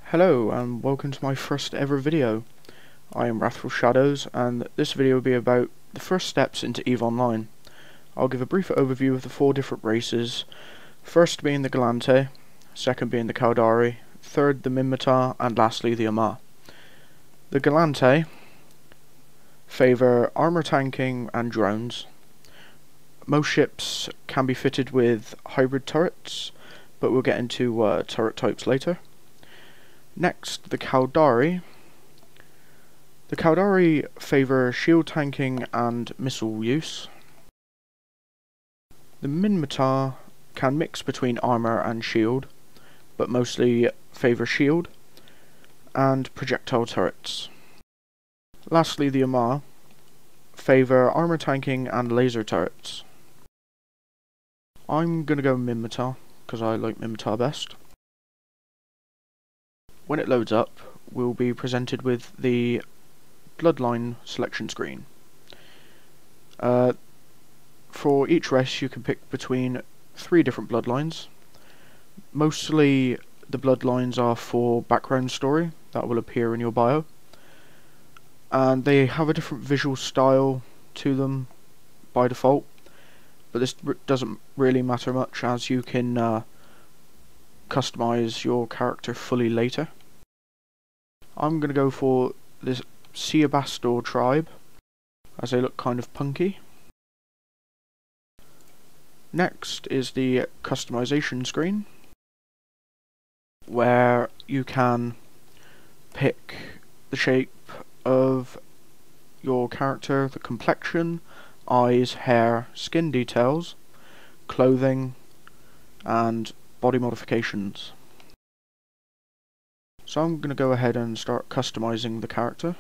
Hello and welcome to my first ever video. I am Wrathful Shadows and this video will be about the first steps into EVE Online. I'll give a brief overview of the 4 different races, first being the Galante, second being the Caldari, third the Minmatar and lastly the Amar. The Galante favour armour tanking and drones. Most ships can be fitted with hybrid turrets, but we'll get into turret types later. Next, the Caldari. The Caldari favour shield tanking and missile use. The Minmatar can mix between armour and shield, but mostly favour shield and projectile turrets. Lastly, the Amar favour armour tanking and laser turrets. I'm gonna go Minmatar because I like Minmatar best. When it loads up, we'll be presented with the Bloodline selection screen. For each race you can pick between 3 different bloodlines. Mostly the bloodlines are for background story that will appear in your bio, and they have a different visual style to them by default, but this doesn't really matter much as you can customize your character fully later. I'm going to go for this Seabastor tribe as they look kind of punky. Next is the customization screen where you can pick the shape of your character, the complexion, eyes, hair, skin details, clothing and body modifications. So I'm going to go ahead and start customizing the character.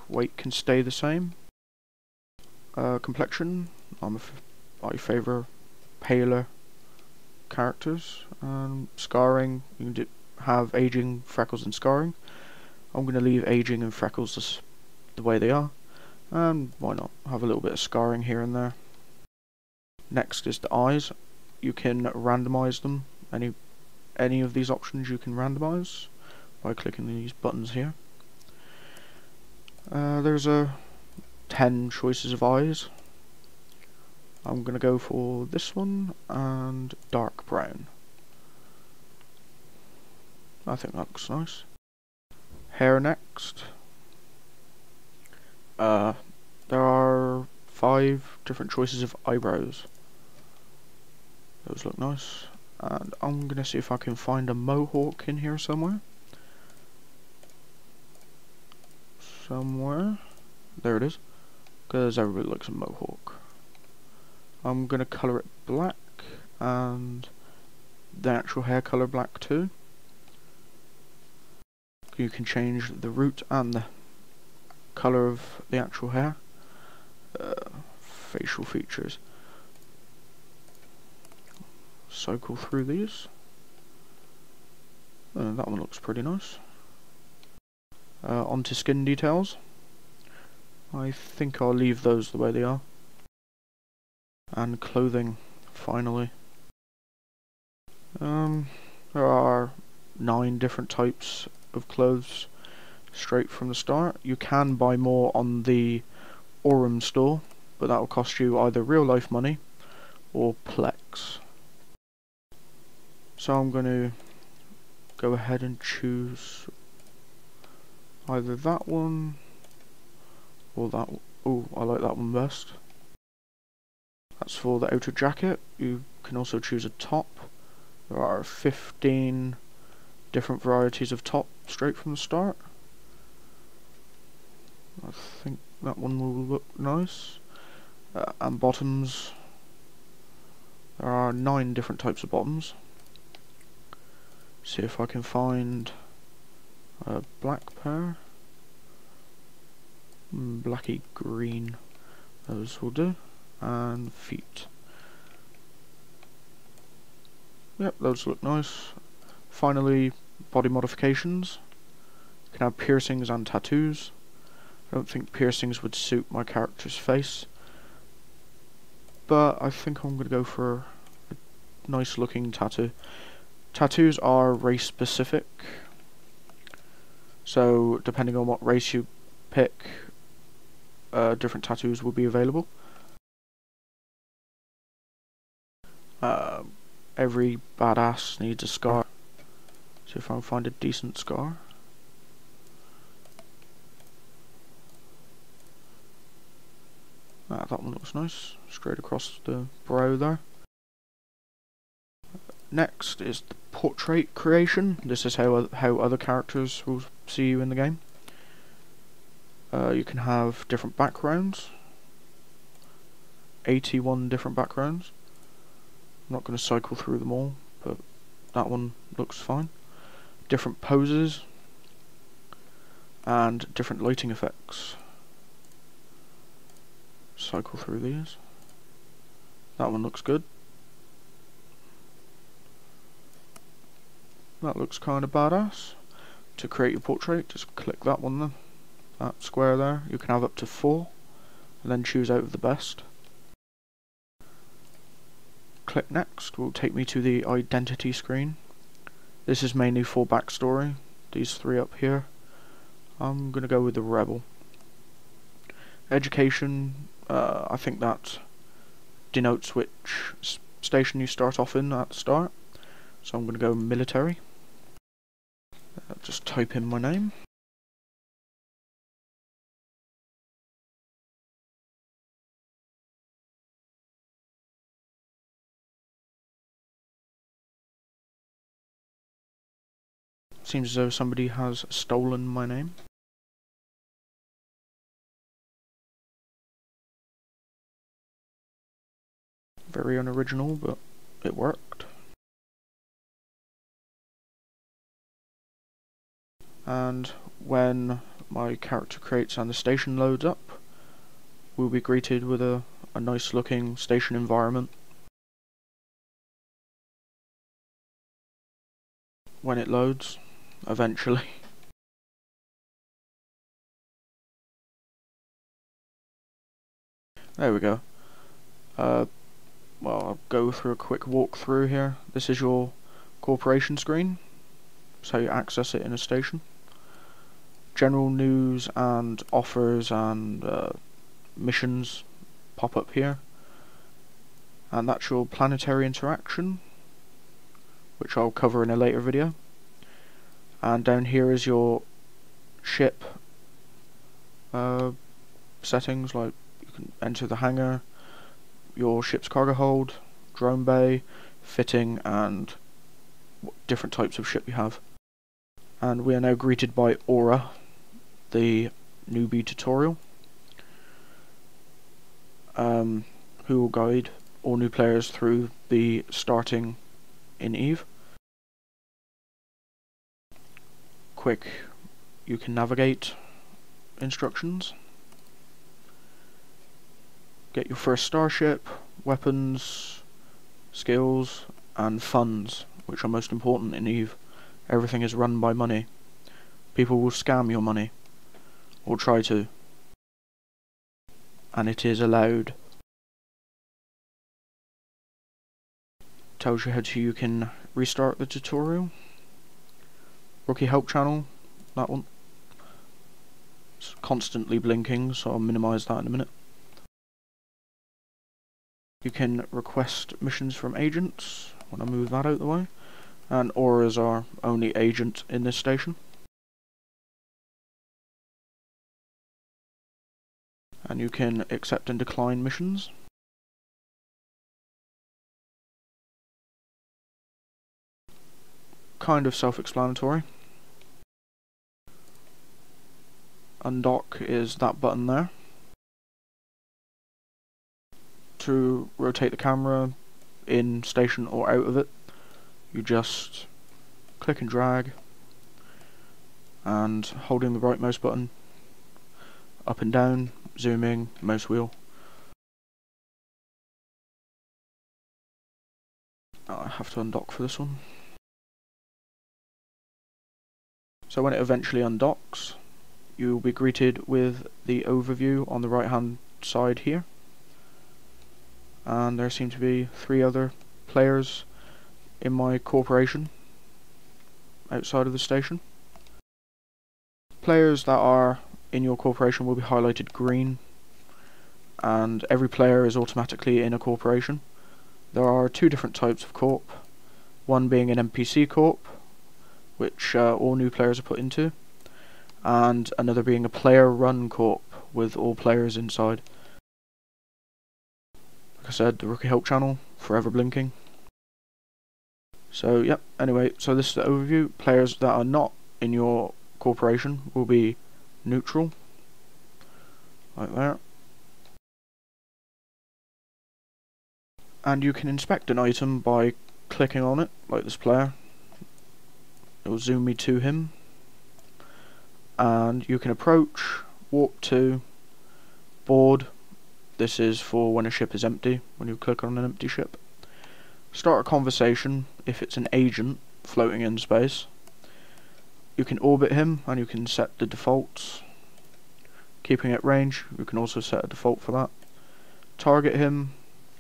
Weight can stay the same. Complexion, I favour paler characters. Scarring, you can have aging, freckles and scarring. I'm going to leave aging and freckles the way they are, and why not have a little bit of scarring here and there. Next is the eyes. You can randomize them. Any of these options you can randomize by clicking these buttons here. There's 10 choices of eyes. I'm gonna go for this one and dark brown. I think that looks nice. Hair next. There are 5 different choices of eyebrows. Those look nice. And I'm gonna see if I can find a mohawk in here somewhere. There it is. Because everybody likes a mohawk. I'm gonna colour it black and the actual hair colour black too. You can change the root and the colour of the actual hair. Facial features. Cycle through these. That one looks pretty nice. Onto skin details. I think I'll leave those the way they are. And clothing, finally. There are 9 different types of clothes straight from the start. You can buy more on the Aurum store, but that will cost you either real life money or Plex. So I'm going to go ahead and choose either that one or that one. Oh, I like that one best. That's for the outer jacket. You can also choose a top. There are 15 different varieties of top straight from the start. I think that one will look nice. And bottoms. There are 9 different types of bottoms. See if I can find a black pair. Blacky green. Those will do. And feet. Yep, those look nice. Finally, body modifications. You can have piercings and tattoos. I don't think piercings would suit my character's face, but I think I'm going to go for a nice looking tattoo. Tattoos are race specific, so depending on what race you pick, different tattoos will be available. Every badass needs a scar. See if I can find a decent scar. That one looks nice, straight across the brow there. Next is the portrait creation. This is how other characters will see you in the game. You can have different backgrounds. 81 different backgrounds. I'm not going to cycle through them all, but that one looks fine. Different poses and different lighting effects. Cycle through these. That one looks good. That looks kind of badass. To create your portrait, just click that one there, that square there. You can have up to 4, and then choose out of the best. Click next will take me to the identity screen. This is mainly for backstory, these 3 up here. I'm going to go with the rebel. Education, I think that denotes which station you start off in at the start. So I'm going to go military. Just type in my name. Seems as though somebody has stolen my name. Very unoriginal, but it worked. And when my character creates and the station loads up, we'll be greeted with a nice looking station environment. When it loads, eventually. There we go. Well, I'll go through a quick walkthrough here. This is your corporation screen. That's how you access it in a station. General news and offers and missions pop up here. And that's your planetary interaction, which I'll cover in a later video. And down here is your ship settings, like you can enter the hangar, your ship's cargo hold, drone bay, fitting, and different types of ship you have. And we are now greeted by Aura, the newbie tutorial, who will guide all new players through the starting in EVE. Quick, you can navigate instructions, get your first starship, weapons, skills, and funds, which are most important in EVE. Everything is run by money. People will scam your money, or try to, and it is allowed. Tells you how you can restart the tutorial. Rookie help channel, that one. It's constantly blinking, so I'll minimise that in a minute. You can request missions from agents, when I move that out of the way. And Aura is our only agent in this station. And you can accept and decline missions. Kind of self-explanatory. Undock is that button there. To rotate the camera in station or out of it, you just click and drag, and holding the right mouse button, up and down, zooming, mouse wheel. I have to undock for this one. So when it eventually undocks, you will be greeted with the overview on the right hand side here. And there seem to be 3 other players in my corporation outside of the station. Players that are in your corporation will be highlighted green, and every player is automatically in a corporation. There are 2 different types of corp, one being an NPC corp, which all new players are put into, and another being a player run corp with all players inside. Like I said, the Rookie Help channel, forever blinking. So yep, anyway, so this is the overview. Players that are not in your corporation will be neutral, like that. And you can inspect an item by clicking on it, like this player. It will zoom me to him. And you can approach, warp to, board. This is for when a ship is empty, when you click on an empty ship. Start a conversation if it's an agent floating in space. You can orbit him and you can set the defaults. Keeping at range, you can also set a default for that. Target him,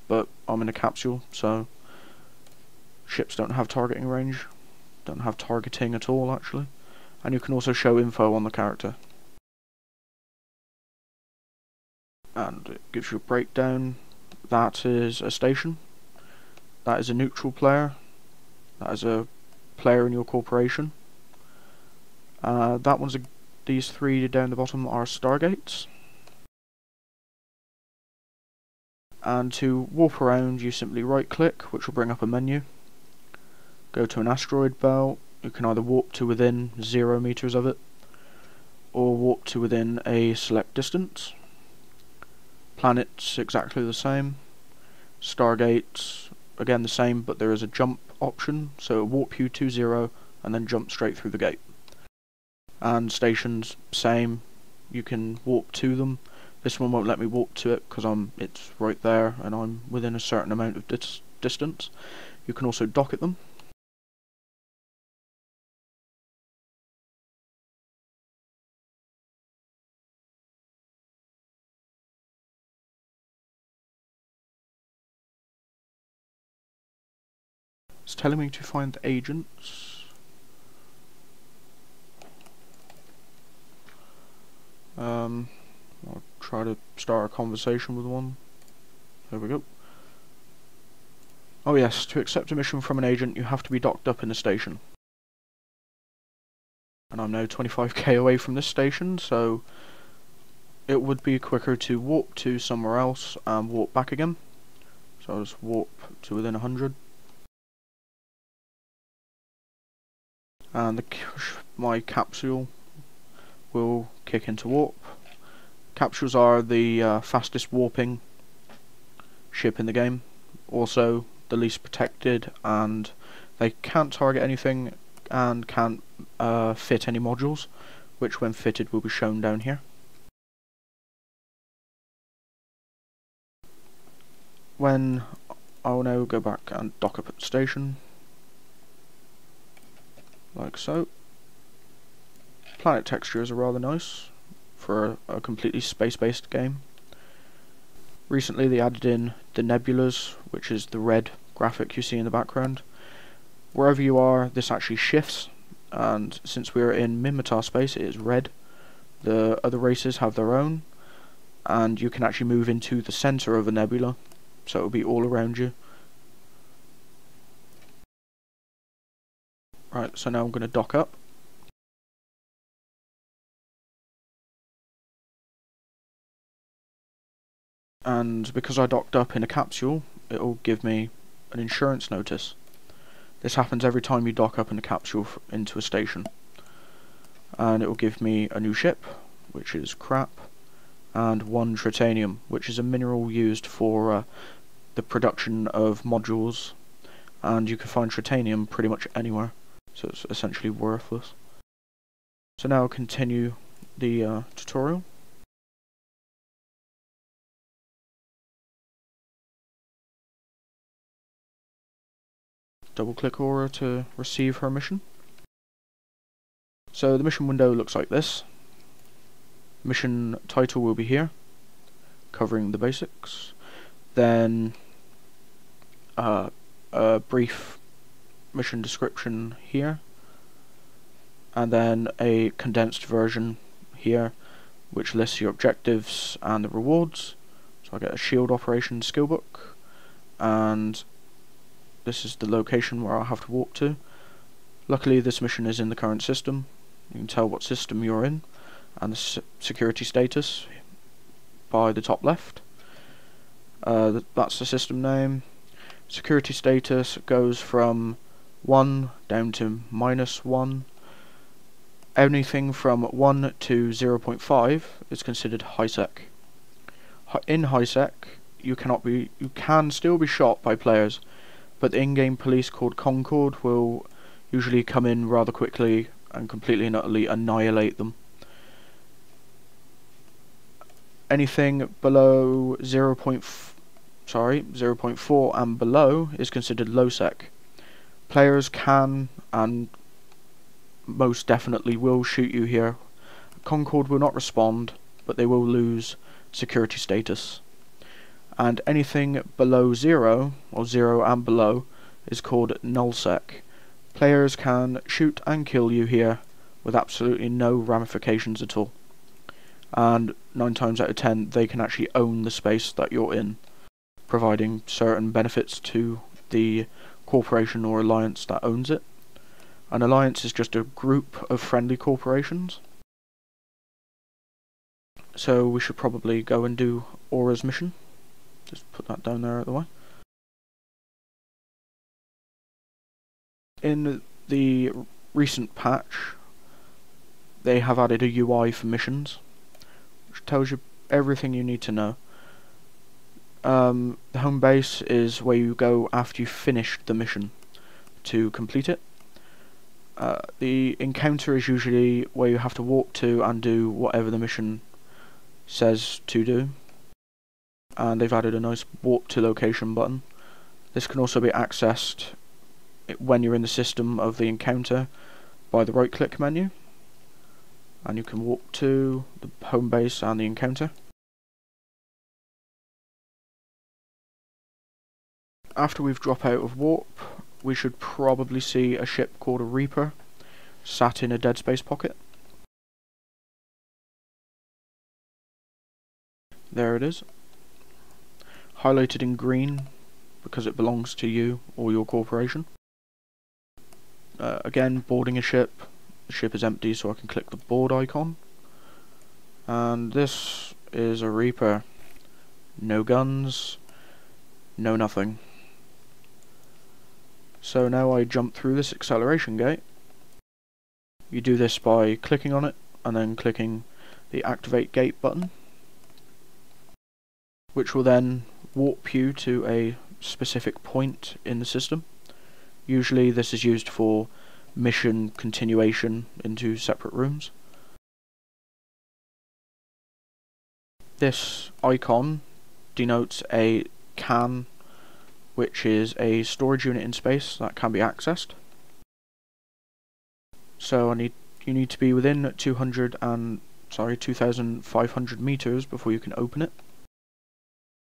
but I'm in a capsule, so ships don't have targeting range. Don't have targeting at all, actually. And you can also show info on the character. And it gives you a breakdown. That is a station. That is a neutral player. That is a player in your corporation. These 3 down the bottom are stargates. And to warp around, you simply right click, which will bring up a menu. Go to an asteroid belt. You can either warp to within 0 meters of it, or warp to within a select distance. Planets exactly the same. Stargates again the same, but there is a jump option, so it'll warp you to 0 and then jump straight through the gate. And stations, same. You can warp to them. This one won't let me warp to it because it's right there and I'm within a certain amount of distance. You can also dock at them. It's telling me to find the agents. I'll try to start a conversation with one. There we go. Oh yes, to accept a mission from an agent you have to be docked up in a station. And I'm now 25k away from this station, so it would be quicker to warp to somewhere else and warp back again. So I'll just warp to within 100. And my capsule will kick into warp. Capsules are the fastest warping ship in the game, also the least protected, and they can't target anything and can't fit any modules, which when fitted will be shown down here. When I'll now go back and dock up at the station, like so. Planet textures are rather nice for a completely space-based game. Recently they added in the nebulas, which is the red graphic you see in the background. Wherever you are, this actually shifts, and since we're in Minmatar space, it is red. The other races have their own, and you can actually move into the center of a nebula, so it'll be all around you. Right, so now I'm going to dock up. And because I docked up in a capsule, it'll give me an insurance notice. This happens every time you dock up in a capsule into a station. And it will give me a new ship, which is crap, and 1 tritanium, which is a mineral used for the production of modules, and you can find tritanium pretty much anywhere, so it's essentially worthless. So now I'll continue the tutorial. double click Aura to receive her mission. So the mission window looks like this. Mission title will be here, covering the basics. Then a brief mission description here, and then a condensed version here which lists your objectives and the rewards. So I get a shield operation skill book, and this is the location where I'll have to walk to. Luckily this mission is in the current system. You can tell what system you're in and the security status by the top left. That's the system name. Security status goes from 1 down to -1. Anything from 1 to 0.5 is considered high sec. In high sec, you can still be shot by players, but the in-game police called Concord will usually come in rather quickly and completely and utterly annihilate them. Anything below 0.4 and below is considered low sec. Players can and most definitely will shoot you here. Concord will not respond, but they will lose security status. And anything below 0, or 0 and below, is called nullsec. Players can shoot and kill you here with absolutely no ramifications at all. And 9 times out of 10 they can actually own the space that you're in, providing certain benefits to the corporation or alliance that owns it. An alliance is just a group of friendly corporations. So we should probably go and do Aura's mission. Just put that down there out of the way. In the recent patch, they have added a UI for missions, which tells you everything you need to know. The home base is where you go after you've finished the mission to complete it. The encounter is usually where you have to walk to and do whatever the mission says to do. And they've added a nice walk to location button. This can also be accessed when you're in the system of the encounter by the right click menu, and you can walk to the home base and the encounter. After we've dropped out of warp, we should probably see a ship called a Reaper sat in a dead space pocket. There it is, highlighted in green because it belongs to you or your corporation. Again, boarding a ship. The ship is empty, so I can click the board icon. And this is a Reaper. No guns, no nothing. So now I jump through this acceleration gate. You do this by clicking on it and then clicking the activate gate button, which will then warp you to a specific point in the system. Usually this is used for mission continuation into separate rooms. This icon denotes a CAN, which is a storage unit in space that can be accessed. So you need to be within 2,500 meters before you can open it.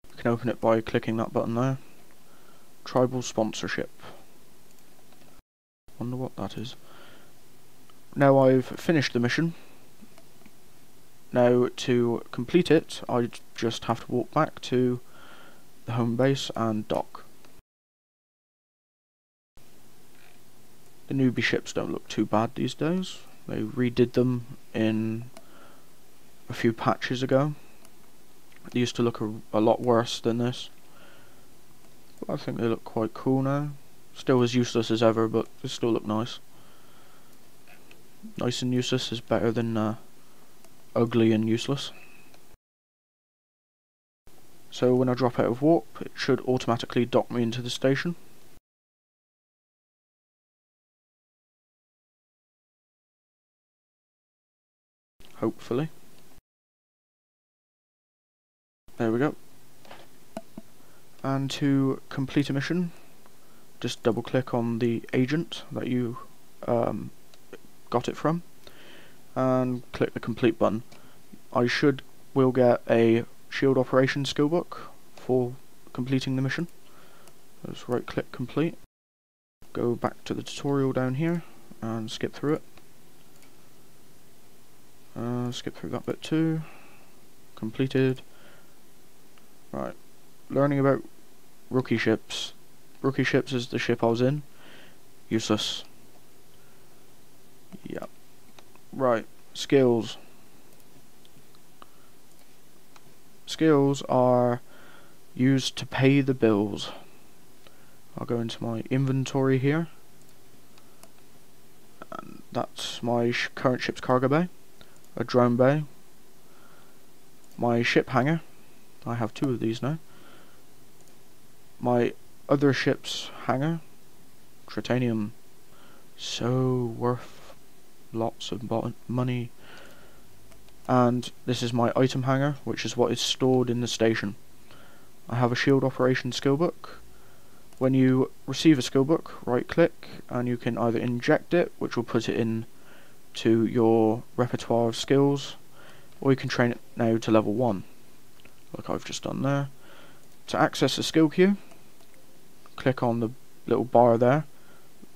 You can open it by clicking that button there. Tribal sponsorship. Wonder what that is. Now I've finished the mission. Now to complete it, I just have to walk back to the home base and dock. The newbie ships don't look too bad these days. They redid them in a few patches ago. They used to look a lot worse than this, but I think they look quite cool now. Still as useless as ever, but they still look nice. Nice and useless is better than ugly and useless. So when I drop out of warp, it should automatically dock me into the station. Hopefully. There we go. And to complete a mission, just double click on the agent that you got it from and click the complete button. Will get a shield operation skill book for completing the mission. Just right click complete, go back to the tutorial down here and skip through it. Skip through that bit too. Completed. Right, learning about rookie ships. Rookie ships is the ship I was in. Useless. Yep. Right, skills. Skills are used to pay the bills. I'll go into my inventory here, and that's my current ship's cargo bay, a drone bay, my ship hangar. I have 2 of these now. My other ship's hangar, titanium, so worth lots of money. And this is my item hangar, which is what is stored in the station. I have a shield operation skill book. When you receive a skill book, right click and you can either inject it, which will put it in to your repertoire of skills, or you can train it now to level 1, like I've just done there. To access the skill queue, click on the little bar there,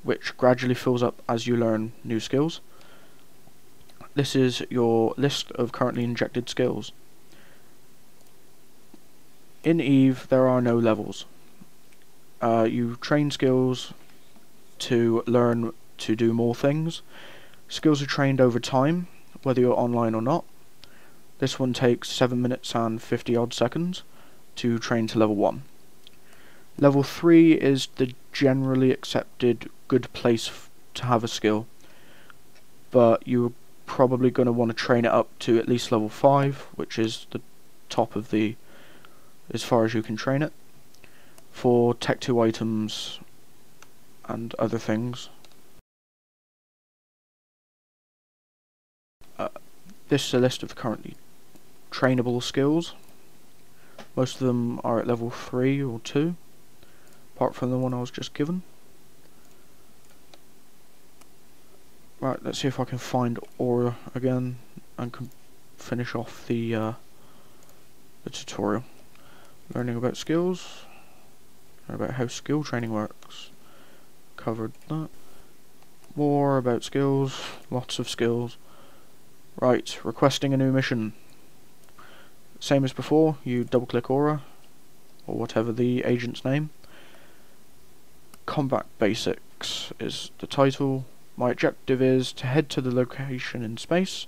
which gradually fills up as you learn new skills. This is your list of currently injected skills. In EVE there are no levels. You train skills to learn to do more things. Skills are trained over time, whether you're online or not. This one takes 7 minutes and 50 odd seconds to train to level 1. Level 3 is the generally accepted good place to have a skill, but you're probably going to want to train it up to at least level 5, which is the top of the, as far as you can train it, for Tech 2 items and other things. This is a list of currently trainable skills. Most of them are at level 3 or 2, apart from the one I was just given. Right, let's see if I can find Aura again and can finish off the tutorial. Learning about skills, learn about how skill training works. Covered that. More about skills, lots of skills. Right, requesting a new mission. Same as before, you double click Aura, or whatever the agent's name. Combat Basics is the title. My objective is to head to the location in space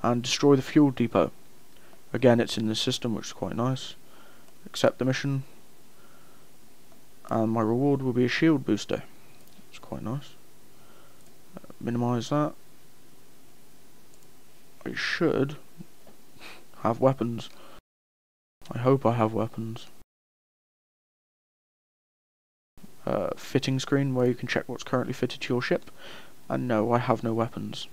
and destroy the fuel depot. Again, it's in the system, which is quite nice. Accept the mission, and my reward will be a shield booster. It's quite nice. Minimize that. I should have weapons. I hope I have weapons. Fitting screen where you can check what's currently fitted to your ship, and no, I have no weapons.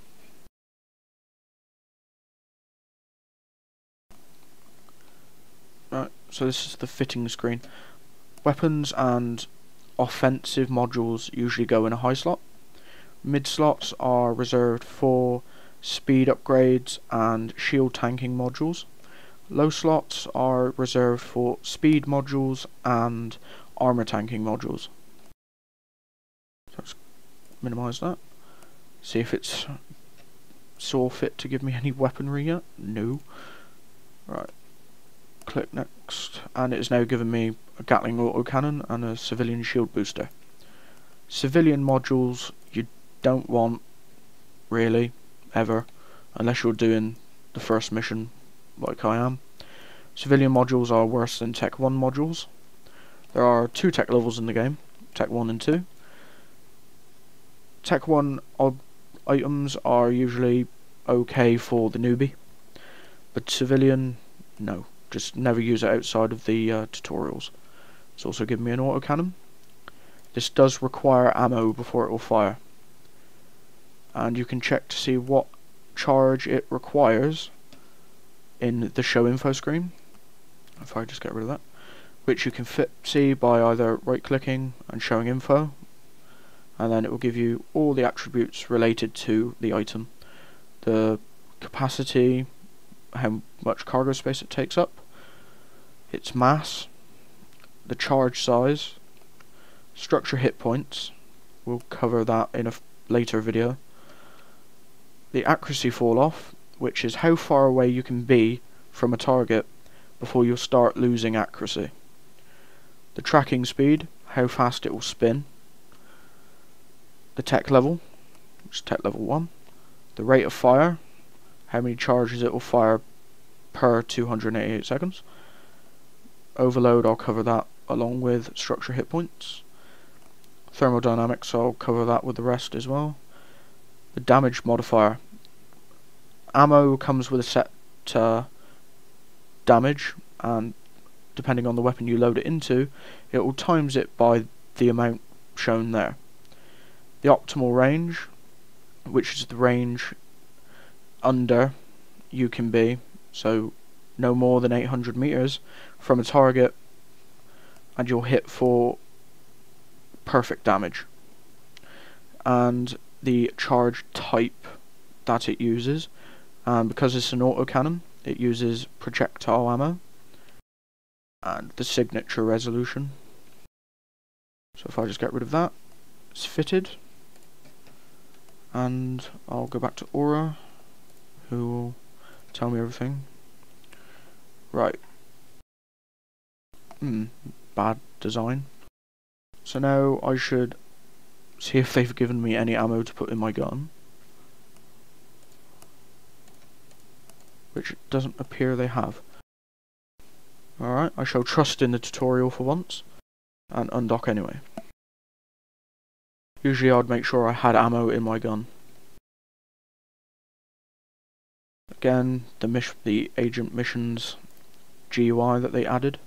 Right, so this is the fitting screen. Weapons and offensive modules usually go in a high slot. Mid slots are reserved for speed upgrades and shield tanking modules. Low slots are reserved for speed modules and armor tanking modules. So let's minimize that. See if it's saw fit to give me any weaponry yet. No. Right. Click next, and it is now given me a Gatling autocannon and a civilian shield booster. Civilian modules you don't want, really, ever, unless you're doing the first mission like I am. Civilian modules are worse than Tech 1 modules. There are 2 tech levels in the game, Tech 1 and 2. Tech 1 items are usually okay for the newbie, but civilian, no. Just never use it outside of the tutorials. It's also given me an autocannon. This does require ammo before it will fire, and you can check to see what charge it requires in the show info screen. If I just get rid of that, which you can see by either right clicking and showing info, and then it will give you all the attributes related to the item. The capacity, how much cargo space it takes up, its mass, the charge size, structure hit points, we'll cover that in a later video, the accuracy fall off, which is how far away you can be from a target before you'll start losing accuracy, the tracking speed, how fast it will spin, the tech level, which is tech level 1, the rate of fire, how many charges it will fire per 288 seconds, overload, I'll cover that along with structure hit points, thermodynamics, I'll cover that with the rest as well, the damage modifier, ammo comes with a set damage, and depending on the weapon you load it into, it will times it by the amount shown there. The optimal range, which is the range under you can be, so no more than 800 meters from a target, and you'll hit for perfect damage. And the charge type that it uses, and because it's an autocannon, it uses projectile ammo, and the signature resolution. So if I just get rid of that, it's fitted, and I'll go back to Aura, who will tell me everything. Right. Bad design. So now I should see if they've given me any ammo to put in my gun, which it doesn't appear they have. Alright, I shall trust in the tutorial for once, and undock anyway. Usually I'd make sure I had ammo in my gun. Again, the agent missions GUI that they added.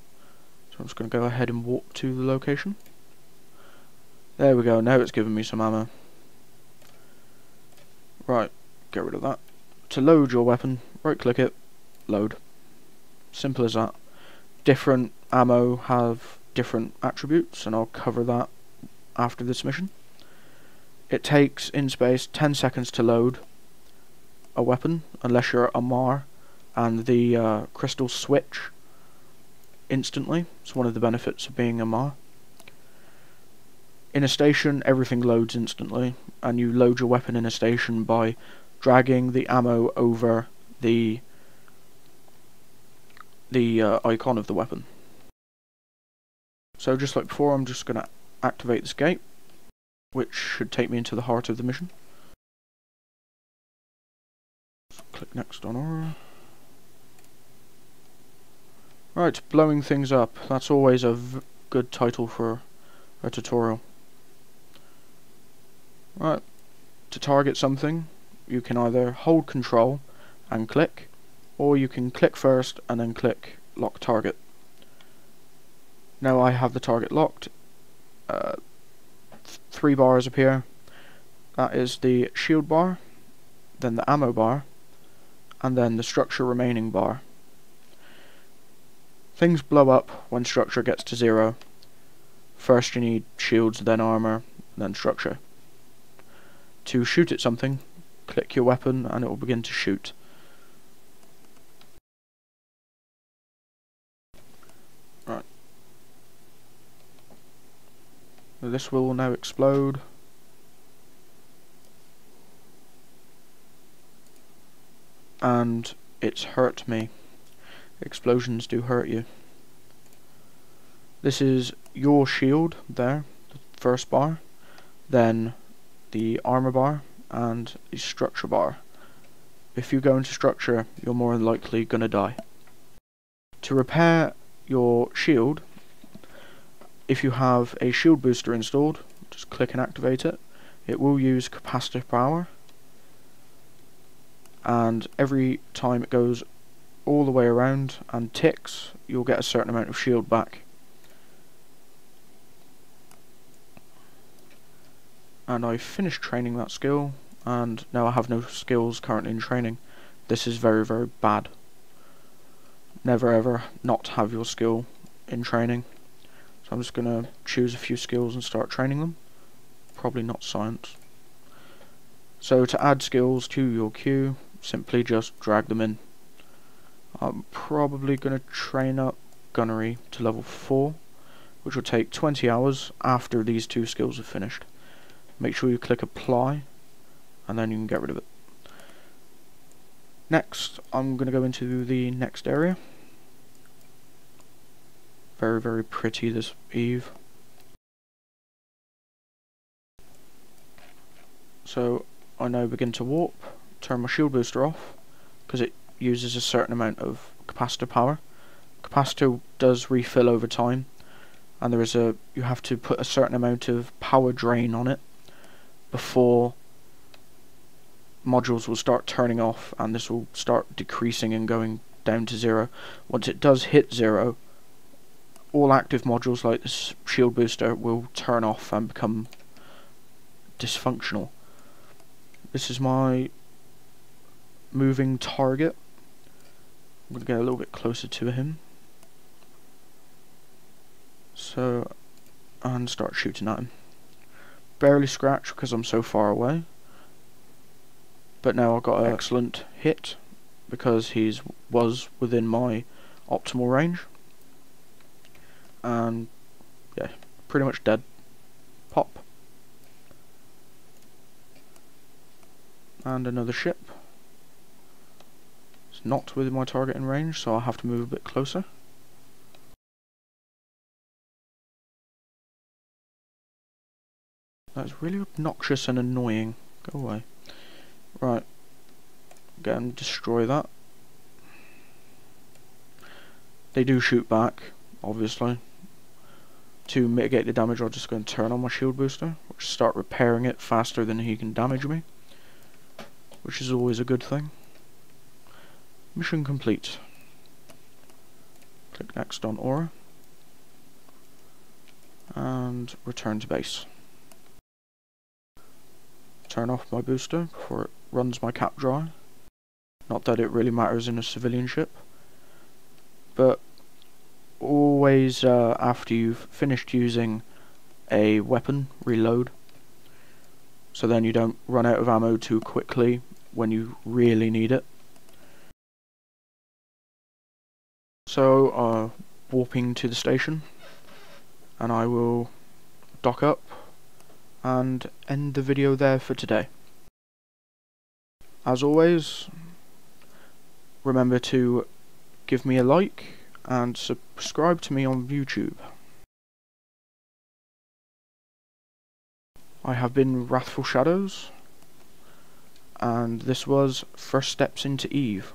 So I'm just going to go ahead and walk to the location. There we go, now it's giving me some ammo. Right, get rid of that. To load your weapon, right click it, load. Simple as that. Different ammo have different attributes, and I'll cover that after this mission. It takes, in space, 10 seconds to load a weapon, unless you're a Mar, and the crystals switch instantly. It's one of the benefits of being a Mar. In a station, everything loads instantly, and you load your weapon in a station by dragging the ammo over the icon of the weapon. So just like before, I'm just going to activate this gate, which should take me into the heart of the mission. Click next on Aura. Right, blowing things up. That's always a good title for a tutorial. Right, to target something, you can either hold control and click, or you can click first and then click lock target. Now I have the target locked. 3 bars appear. That is the shield bar, then the ammo bar, and then the structure remaining bar. Things blow up when structure gets to 0. First you need shields, then armor, then structure. To shoot at something, click your weapon and it will begin to shoot. Right. This will now explode. And it's hurt me. Explosions do hurt you. This is your shield there, the first bar, then the armor bar and the structure bar. If you go into structure, you're more than likely gonna die. To repair your shield, if you have a shield booster installed, just click and activate it. It will use capacitive power, and every time it goes all the way around and ticks, you'll get a certain amount of shield back. And I finished training that skill, and now I have no skills currently in training. This is very, very bad. Never ever not have your skill in training. So I'm just going to choose a few skills and start training them. Probably not science. So to add skills to your queue, simply just drag them in. I'm probably going to train up gunnery to level 4, which will take 20 hours after these 2 skills are finished. Make sure you click apply, and then you can get rid of it. Next, I'm going to go into the next area. Very, very pretty, this Eve. So I now begin to warp, turn my shield booster off, because it uses a certain amount of capacitor power. Capacitor does refill over time, and you have to put a certain amount of power drain on it before modules will start turning off, and this will start decreasing and going down to 0. Once it does hit 0, all active modules like this shield booster will turn off and become dysfunctional. This is my moving target. I'm going to get a little bit closer to him. And start shooting at him. Barely scratch because I'm so far away. But now I've got an excellent hit because he was within my optimal range. And yeah, pretty much dead. Pop. And another ship. It's not within my targeting range, so I'll have to move a bit closer. That's really obnoxious and annoying. Go away. Right. Get and destroy that. They do shoot back, obviously. To mitigate the damage, I'll just go and turn on my shield booster, which start repairing it faster than he can damage me, which is always a good thing. Mission complete. Click next on Aura, and return to base. Turn off my booster before it runs my cap dry. Not that it really matters in a civilian ship, but always after you've finished using a weapon, reload, so then you don't run out of ammo too quickly when you really need it. So warping to the station, and I will dock up and end the video there for today. As always, remember to give me a like and subscribe to me on YouTube. I have been Wrathful Shadows, and this was First Steps into Eve.